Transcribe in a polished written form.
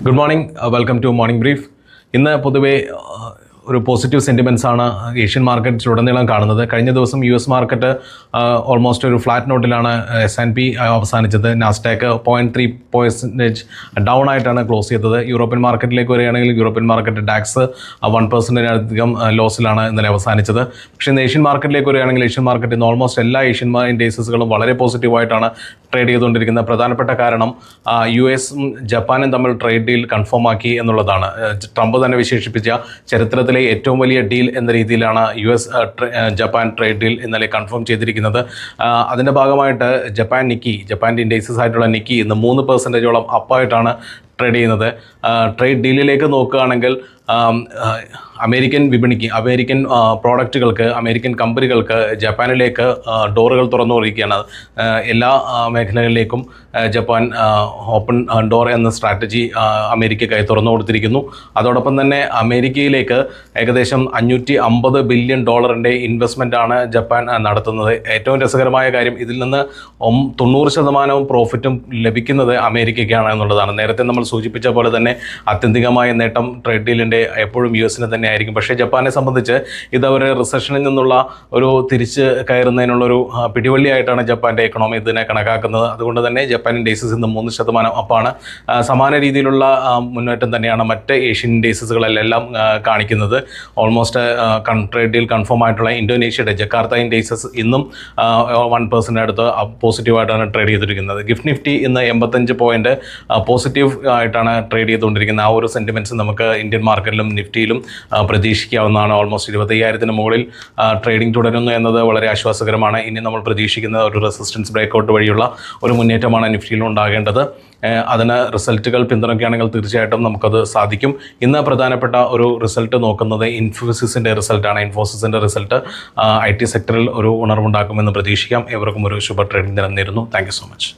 Good morning. Welcome to Morning Brief. In the Poduve ഒരു positive sentiments ആണ് Asian മാർക്കറ്റിലുടനീളം കാണുന്നത്. കഴിഞ്ഞ ദിവസം US മാർക്കറ്റ് ഓൾമോസ്റ്റ് ഒരു ഫ്ലാറ്റ് നോട്ടിലാണ് S&P അവസാനിച്ചത്. നാസ്ഡാക്ക് 0.3% ഡൗൺ ആയിട്ടാണ് ക്ലോസ് ചെയ്തത്. യൂറോപ്യൻ മാർക്കറ്റിലേക്ക് വരികയാണെങ്കിൽ യൂറോപ്യൻ മാർക്കറ്റ് ഡാക്സ് 1%-അധികം ലോസിലാണ് ഇന്നലെ അവസാനിച്ചത്. പക്ഷേ ഇന്ന് ഏഷ്യൻ മാർക്കറ്റിലേക്ക് വരികയാണെങ്കിൽ ഏഷ്യൻ മാർക്കറ്റിൽ നിന്ന് ഓൾമോസ്റ്റ് എല്ലാ ഏഷ്യൻ ഇൻഡെക്സസുകളും വളരെ പോസിറ്റീവായിട്ടാണ് ട്രേഡ് ചെയ്തുകൊണ്ടിരിക്കുന്നത്. പ്രധാനപ്പെട്ട കാരണം US-ഉം ജപ്പാനും തമ്മിൽ ട്രേഡ് ഡീൽ കൺഫേം ആക്കി എന്നുള്ളതാണ്. ട്രംപ് തന്നെ വിശേഷിപ്പിച്ച ചരിത്രത്തിൽ ഏറ്റവും വലിയ ഡീൽ എന്ന രീതിയിലാണ് US ജപ്പാൻ ട്രേഡ് ഡീൽ ഇന്നലെ കൺഫേം ചെയ്തിരിക്കുന്നത്. അതിൻ്റെ ഭാഗമായിട്ട് ജപ്പാൻ്റെ ഇൻഡെക്സസ് ആയിട്ടുള്ള നിക്കി ഇന്ന് 3% അപ്പായിട്ടാണ് ട്രേഡ് ചെയ്യുന്നത്. ട്രേഡ് ഡീലിലേക്ക് നോക്കുകയാണെങ്കിൽ അമേരിക്കൻ വിപണിക്ക് അമേരിക്കൻ പ്രോഡക്റ്റുകൾക്ക് അമേരിക്കൻ കമ്പനികൾക്ക് ജപ്പാനിലേക്ക് ഡോറുകൾ തുറന്നു കൊടുക്കുകയാണ്. എല്ലാ മേഖലകളിലേക്കും ജപ്പാൻ ഓപ്പൺ ഡോർ എന്ന സ്ട്രാറ്റജി അമേരിക്കയ്ക്കായി തുറന്നു കൊടുത്തിരിക്കുന്നു. അതോടൊപ്പം തന്നെ അമേരിക്കയിലേക്ക് ഏകദേശം $550 ബില്യൺ ഇൻവെസ്റ്റ്മെൻറ്റാണ് ജപ്പാൻ നടത്തുന്നത്. ഏറ്റവും രസകരമായ കാര്യം ഇതിൽ നിന്ന് 90% പ്രോഫിറ്റും ലഭിക്കുന്നത് അമേരിക്കയ്ക്കാണ് എന്നുള്ളതാണ്. നേരത്തെ നമ്മൾ സൂചിപ്പിച്ച പോലെ തന്നെ ആത്യന്തികമായ നേട്ടം ട്രേഡ് ഡീലിൻ്റെ എപ്പോഴും US-ന് തന്നെ ആയിരിക്കും. പക്ഷേ ജപ്പാനെ സംബന്ധിച്ച് ഇതവർ റിസഷനിൽ നിന്നുള്ള ഒരു തിരിച്ച് കയറുന്നതിനുള്ളൊരു പിടിവള്ളിയായിട്ടാണ് ജപ്പാൻ്റെ എക്കണോമി ഇതിനെ കണക്കാക്കുന്നത്. അതുകൊണ്ട് തന്നെ ജപ്പാൻ ഇൻഡെക്സസ് ഇന്ന് 3% അപ്പാണ്. സമാന രീതിയിലുള്ള മുന്നേറ്റം തന്നെയാണ് മറ്റ് ഏഷ്യൻ ഇൻഡെക്സസുകളെല്ലാം കാണിക്കുന്നത്. ഓൾമോസ്റ്റ് ട്രേഡ് ഡീൽ കൺഫേം ആയിട്ടുള്ള ഇന്തോനേഷ്യയുടെ ജക്കാർത്ത ഇൻഡെക്സസ് ഇന്നും 1% അടുത്ത് പോസിറ്റീവായിട്ടാണ് ട്രേഡ് ചെയ്തിരിക്കുന്നത്. ഗിഫ്റ്റ് നിഫ്റ്റി ഇന്ന് 85 പോയിന്റ് പോസിറ്റീവ് ആയിട്ടാണ് ട്രേഡ് ചെയ്തുകൊണ്ടിരിക്കുന്നത്. ആ ഒരു സെൻറ്റിമെൻറ്റ്സ് നമുക്ക് ഇന്ത്യൻ മാർക്കറ്റിലും നിഫ്റ്റിയിലും പ്രതീക്ഷിക്കാവുന്നതാണ്. ഓൾമോസ്റ്റ് 25,000-ന് മുകളിൽ ട്രേഡിംഗ് തുടരുന്നു എന്നത് വളരെ ആശ്വാസകരമാണ്. ഇനി നമ്മൾ പ്രതീക്ഷിക്കുന്ന ഒരു റെസിസ്റ്റൻസ് ബ്രേക്കൗട്ട് വഴിയുള്ള ഒരു മുന്നേറ്റമാണ് നിഫ്റ്റിയിലും ഉണ്ടാകേണ്ടത്. അതിന് റിസൾട്ടുകൾ പിന്തുണയ്ക്കുകയാണെങ്കിൽ തീർച്ചയായിട്ടും നമുക്കത് സാധിക്കും. ഇന്ന് പ്രധാനപ്പെട്ട ഒരു റിസൾട്ട് നോക്കുന്നത് ഇൻഫോസിസിൻ്റെ റിസൾട്ടാണ്. ഇൻഫോസിസിൻ്റെ റിസൾട്ട് IT സെക്ടറിൽ ഒരു ഉണർവുണ്ടാക്കുമെന്ന് പ്രതീക്ഷിക്കാം. ഏവർക്കും ഒരു ശുഭ ട്രേഡിംഗ് ദിനം നേരുന്നു. Thank you so much.